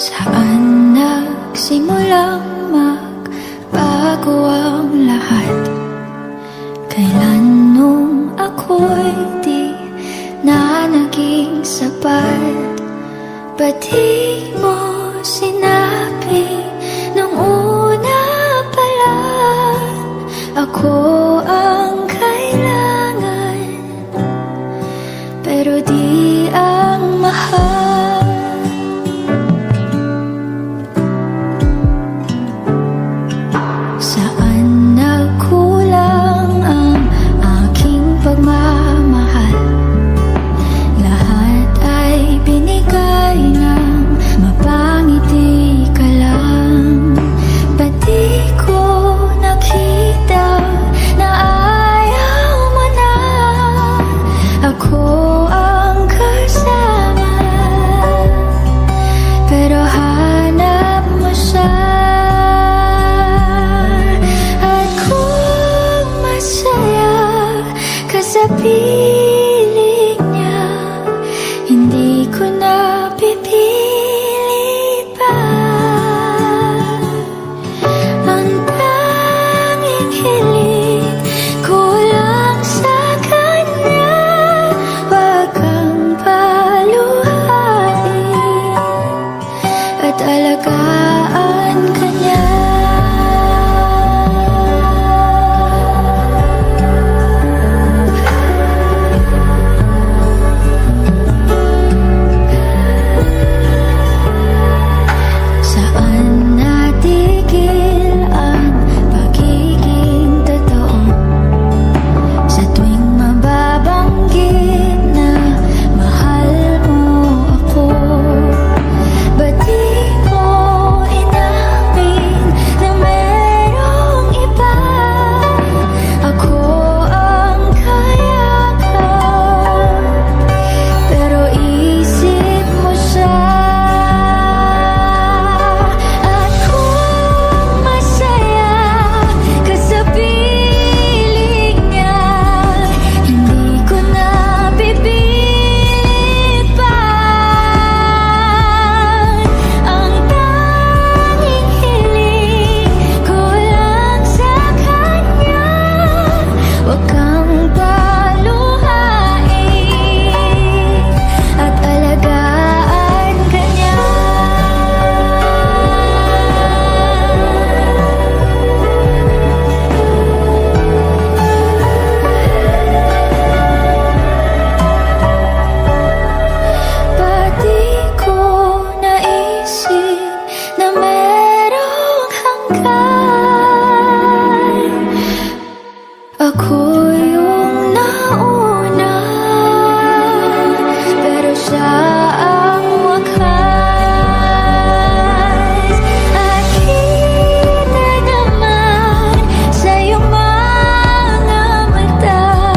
Saan nagsimulang magbago ang lahat? Kailan nung ako'y di na naging sapat? Ba't di mo sinabi nung una pa lang ako ang kailangan, pero di ang mahal? Saan nagkulang ang aking pagmamahal? Lahat ay binigay ng mapangiti ka lang. Ba't di ko nakita na ayaw mo na ako ang kasama? Pero hanap mo siya. Sa piling niya, hindi ko na pipilit pa. Ang tanging hiling ko lang sa kanya, wag kang paluhain at alagaan ka niya. Ako yung nauna, pero siya ang wakas. At kita naman sa iyong mga mata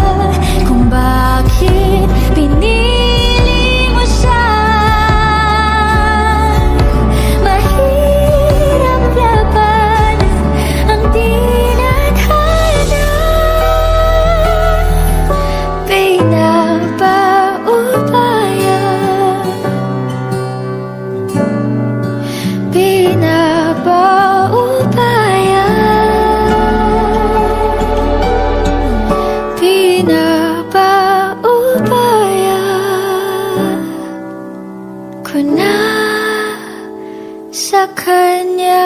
kung bakit pinili mo siya. Mahirap labanan ang tinadhana. Pinapaubaya ko na sa kanya.